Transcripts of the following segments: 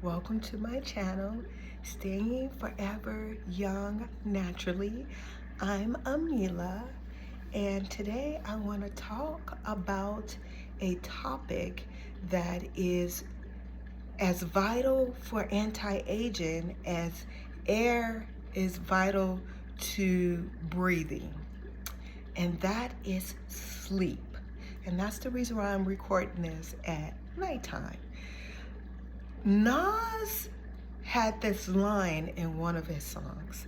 Welcome to my channel, Staying Forever Young Naturally. I'm Amila, and today I want to talk about a topic that is as vital for anti-aging as air is vital to breathing, and that is sleep. And that's the reason why I'm recording this at nighttime. Nas had this line in one of his songs.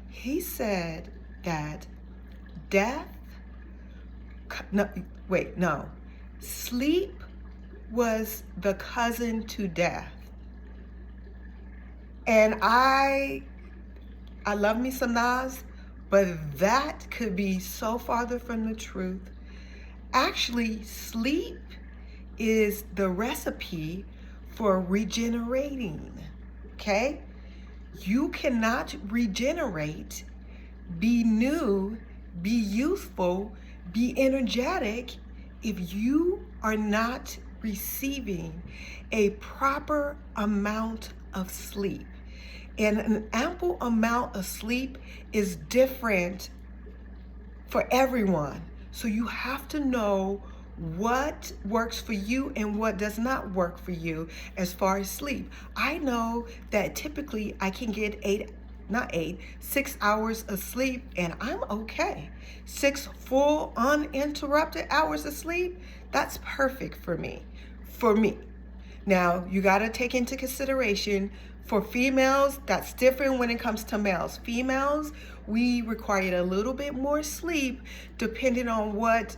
He said that sleep was the cousin to death. And I love me some Nas, but that could be so farther from the truth. Actually, sleep is the recipe for regenerating, okay? You cannot regenerate, be new, be youthful, be energetic if you are not receiving a proper amount of sleep. And an ample amount of sleep is different for everyone. So you have to know what works for you and what does not work for you as far as sleep. I know that typically I can get 6 hours of sleep and I'm okay. 6 full uninterrupted hours of sleep, that's perfect for me. Now, you got to take into consideration for females, that's different when it comes to males. Females, we require a little bit more sleep depending on what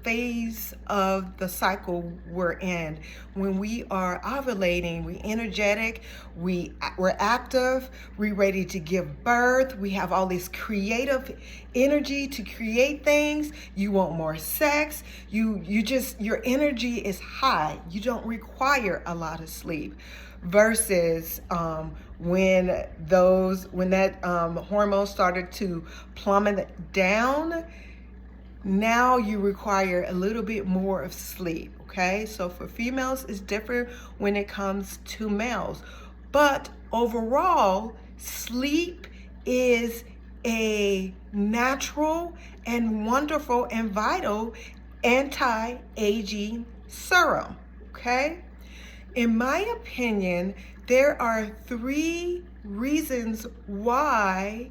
phase of the cycle we're in. When we are ovulating, we're energetic, we're active, we're ready to give birth, we have all this creative energy to create things, you want more sex, your energy is high, you don't require a lot of sleep. Versus when that hormone started to plummet down, now you require a little bit more of sleep, okay? So for females, it's different when it comes to males. But overall, sleep is a natural and wonderful and vital anti-aging serum, okay? In my opinion, there are 3 reasons why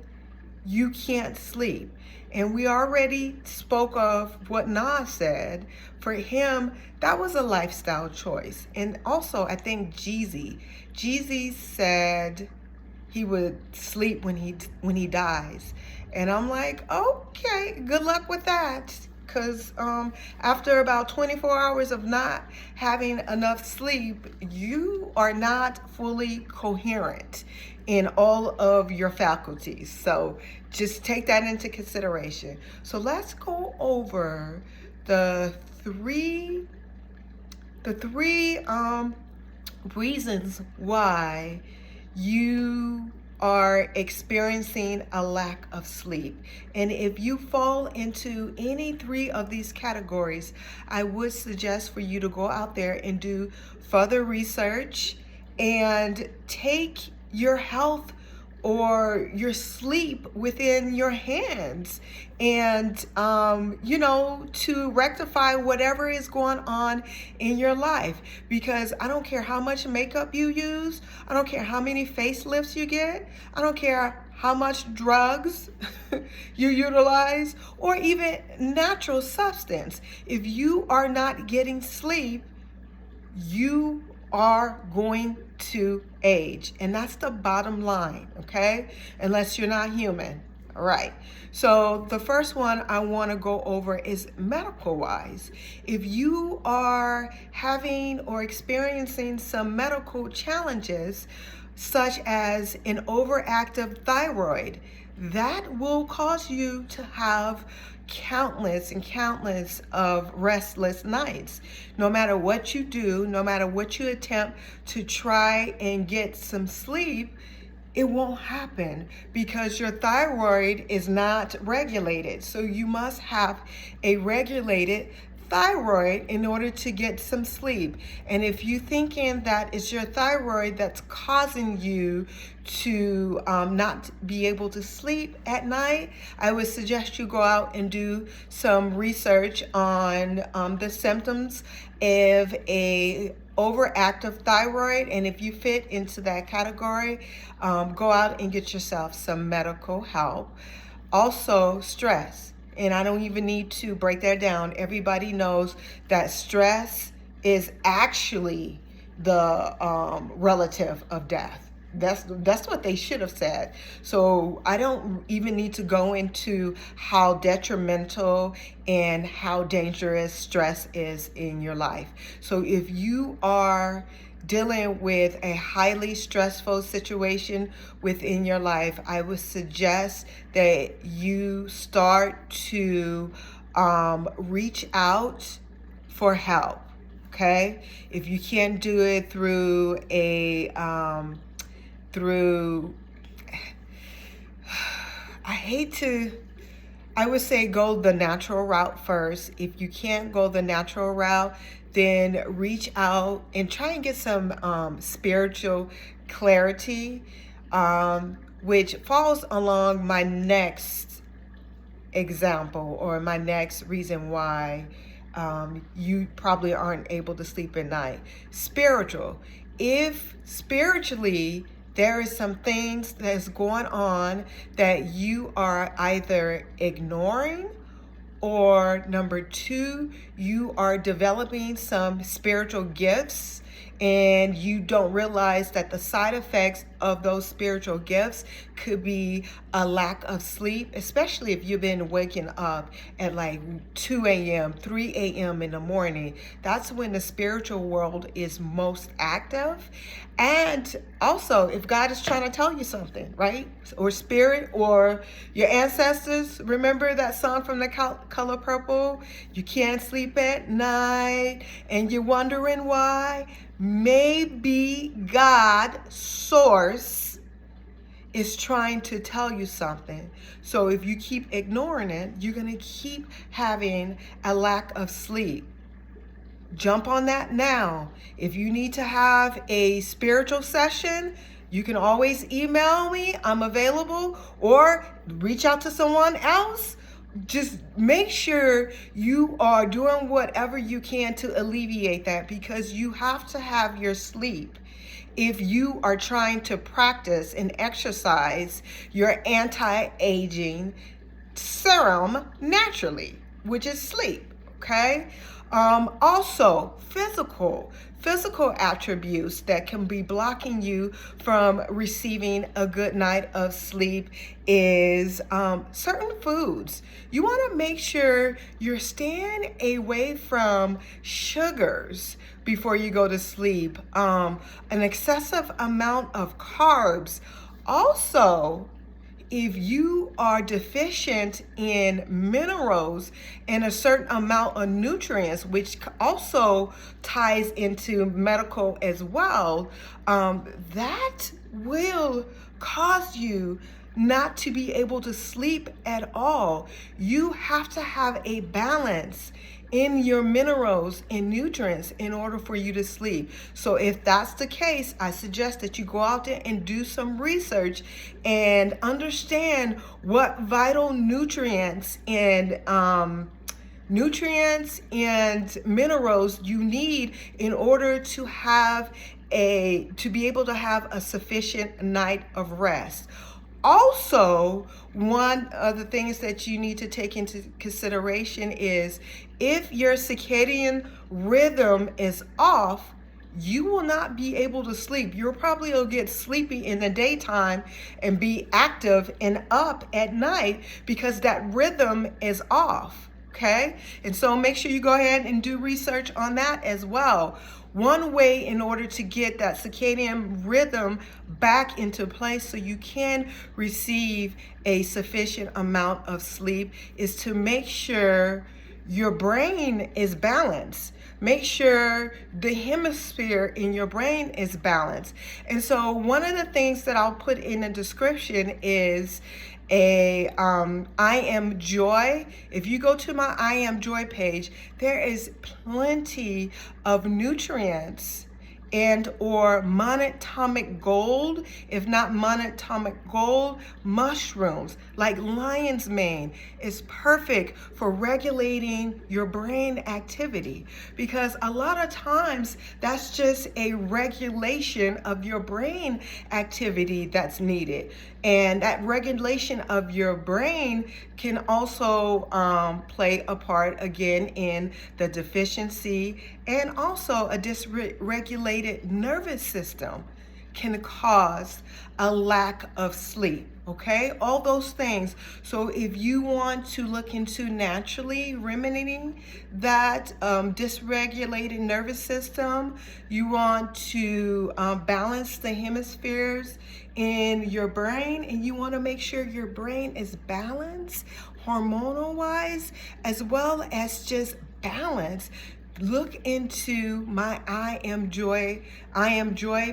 you can't sleep. And we already spoke of what Nas said. For him, that was a lifestyle choice. And also, I think Jeezy said he would sleep when he dies. And I'm like, okay, good luck with that. Because after about 24 hours of not having enough sleep, you are not fully coherent in all of your faculties. So just take that into consideration. So let's go over the three reasons why you are experiencing a lack of sleep. And if you fall into any 3 of these categories, I would suggest for you to go out there and do further research and take your health or your sleep within your hands and to rectify whatever is going on in your life. Because I don't care how much makeup you use, I don't care how many facelifts you get, I don't care how much drugs you utilize, or even natural substance. If you are not getting sleep, you are going to age. And that's the bottom line, okay? Unless you're not human. All right. So the first one I want to go over is medical wise. If you are having or experiencing some medical challenges, such as an overactive thyroid, that will cause you to have countless of restless nights. No matter what you do, no matter what you attempt to try and get some sleep, it won't happen because your thyroid is not regulated. So you must have a regulated thyroid in order to get some sleep. And if you're thinking that it's your thyroid that's causing you to not be able to sleep at night, I would suggest you go out and do some research on the symptoms of a overactive thyroid. And if you fit into that category, go out and get yourself some medical help. Also, stress. And I don't even need to break that down. Everybody knows that stress is actually the relative of death. That's what they should have said. So I don't even need to go into how detrimental and how dangerous stress is in your life. So if you are dealing with a highly stressful situation within your life, I would suggest that you start to reach out for help. Okay, if you can't do it through I would say go the natural route first. If you can't go the natural route, then reach out and try and get some spiritual clarity, which falls along my next example or my next reason why you probably aren't able to sleep at night. Spiritual. If spiritually there is some things that's going on that you are either ignoring, or number two, you are developing some spiritual gifts and you don't realize that the side effects of those spiritual gifts could be a lack of sleep, especially if you've been waking up at like 2 a.m., 3 a.m. in the morning. That's when the spiritual world is most active. And also, if God is trying to tell you something, right? Or spirit or your ancestors, remember that song from the Color Purple? You can't sleep at night and you're wondering why. Maybe God, source, is trying to tell you something. So if you keep ignoring it, you're going to keep having a lack of sleep. Jump on that now. If you need to have a spiritual session, you can always email me. I'm available, or reach out to someone else. Just make sure you are doing whatever you can to alleviate that, because you have to have your sleep if you are trying to practice and exercise your anti-aging serum naturally, which is sleep, okay? Also, physical attributes that can be blocking you from receiving a good night of sleep is certain foods. You want to make sure you're staying away from sugars before you go to sleep, an excessive amount of carbs. Also, if you are deficient in minerals and a certain amount of nutrients, which also ties into medical as well, that will cause you not to be able to sleep at all. You have to have a balance in your minerals and nutrients in order for you to sleep. So if that's the case, I suggest that you go out there and do some research and understand what vital nutrients and minerals you need in order to be able to have a sufficient night of rest. Also, one of the things that you need to take into consideration is if your circadian rhythm is off, you will not be able to sleep. You'll probably get sleepy in the daytime and be active and up at night because that rhythm is off, okay? And so make sure you go ahead and do research on that as well. One way in order to get that circadian rhythm back into place so you can receive a sufficient amount of sleep is to make sure your brain is balanced. Make sure the hemisphere in your brain is balanced. And so one of the things that I'll put in the description is I Am Joy. If you go to my I Am Joy page, there is plenty of nutrients and or monatomic gold, if not monatomic gold, mushrooms like lion's mane is perfect for regulating your brain activity, because a lot of times that's just a regulation of your brain activity that's needed. And that regulation of your brain can also play a part again in the deficiency, and also a dysregulated nervous system can cause a lack of sleep. Okay, all those things. So if you want to look into naturally remedying that dysregulated nervous system, you want to balance the hemispheres in your brain, and you want to make sure your brain is balanced hormonal wise, as well as just balance, look into my I Am Joy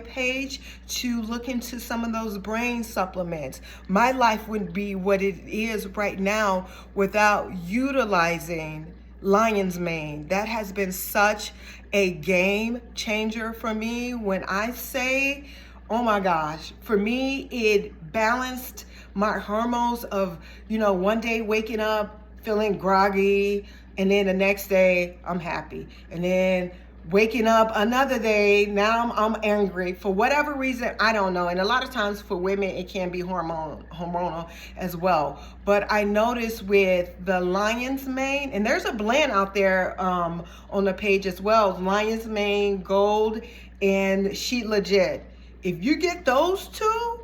page to look into some of those brain supplements. My life wouldn't be what it is right now without utilizing lion's mane. That has been such a game changer for me. When I say, oh my gosh, for me, it balanced my hormones of, one day waking up feeling groggy, and then the next day I'm happy. And then waking up another day, now I'm angry for whatever reason, I don't know. And a lot of times for women, it can be hormonal as well. But I noticed with the lion's mane, and there's a blend out there on the page as well, lion's mane, gold, and shilajit. If you get those two,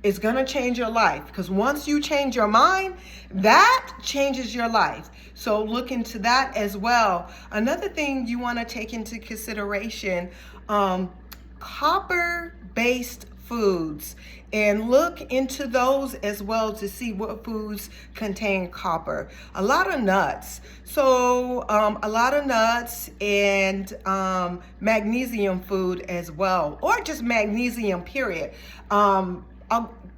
it's gonna change your life, because once you change your mind, that changes your life. So look into that as well. Another thing you want to take into consideration, copper-based foods, and look into those as well to see what foods contain copper. A lot of nuts. So a lot of nuts and magnesium food as well, or just magnesium period.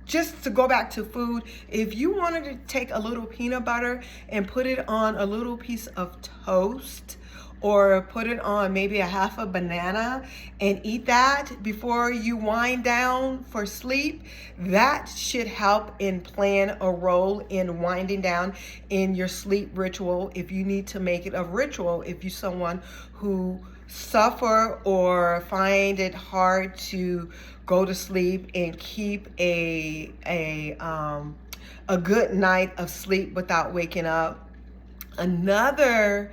Just to go back to food, if you wanted to take a little peanut butter and put it on a little piece of toast, or put it on maybe a half a banana and eat that before you wind down for sleep, that should help in playing a role in winding down in your sleep ritual, if you need to make it a ritual, if you're someone who suffer or find it hard to go to sleep and keep a good night of sleep without waking up. Another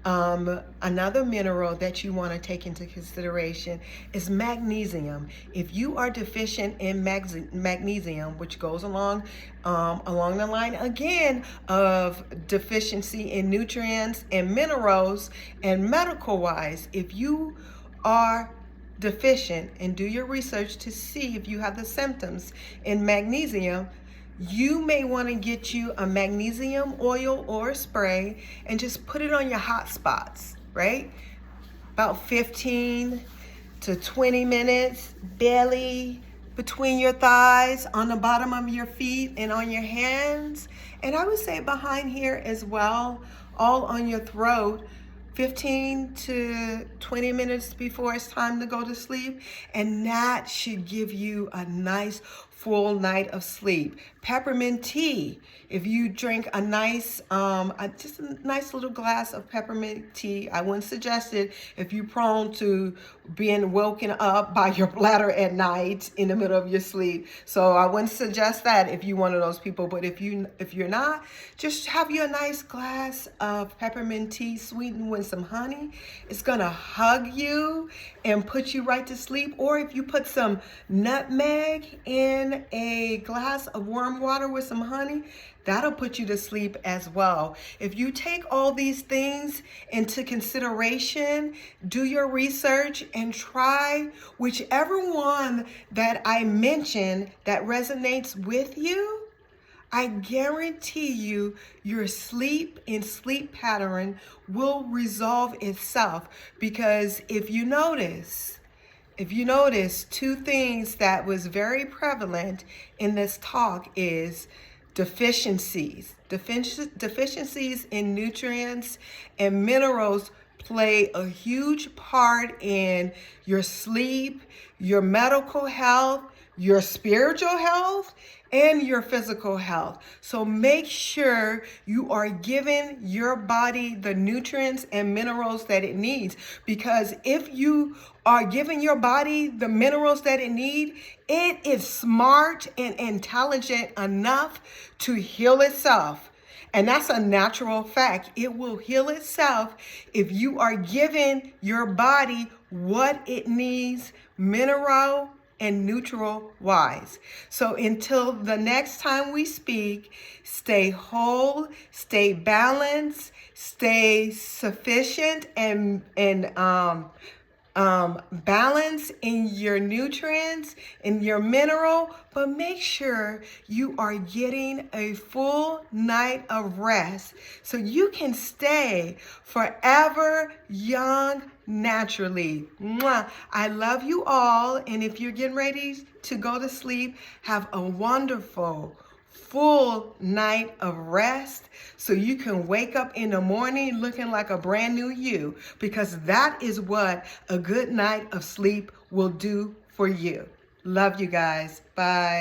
mineral that you want to take into consideration is magnesium. If you are deficient in magnesium, which goes along the line again of deficiency in nutrients and minerals, and medical wise, if you are deficient, and do your research to see if you have the symptoms in magnesium, you may want to get you a magnesium oil or a spray and just put it on your hot spots, right? About 15 to 20 minutes, belly, between your thighs, on the bottom of your feet, and on your hands. And I would say behind here as well, all on your throat, 15 to 20 minutes before it's time to go to sleep. And that should give you a nice full night of sleep. Peppermint tea. If you drink a nice, just a nice little glass of peppermint tea, I wouldn't suggest it if you're prone to being woken up by your bladder at night in the middle of your sleep. So I wouldn't suggest that if you're one of those people. But if you're not, just have you a nice glass of peppermint tea sweetened with some honey. It's gonna hug you and put you right to sleep. Or if you put some nutmeg in a glass of warm water with some honey, that'll put you to sleep as well. If you take all these things into consideration, do your research and try whichever one that I mentioned that resonates with you, I guarantee you your sleep and sleep pattern will resolve itself. Because if you notice, if you notice, two things that was very prevalent in this talk is deficiencies. Deficiencies in nutrients and minerals play a huge part in your sleep, your medical health, your spiritual health, and your physical health. So make sure you are giving your body the nutrients and minerals that it needs, because if you are giving your body the minerals that it needs, it is smart and intelligent enough to heal itself. And that's a natural fact. It will heal itself if you are giving your body what it needs, mineral and neutral wise. So until the next time we speak, stay whole, stay balanced, stay sufficient and balance in your nutrients, in your mineral, but make sure you are getting a full night of rest so you can stay forever young naturally. Mwah. I love you all, and if you're getting ready to go to sleep, have a wonderful full night of rest so you can wake up in the morning looking like a brand new you, because that is what a good night of sleep will do for you. Love you guys. Bye.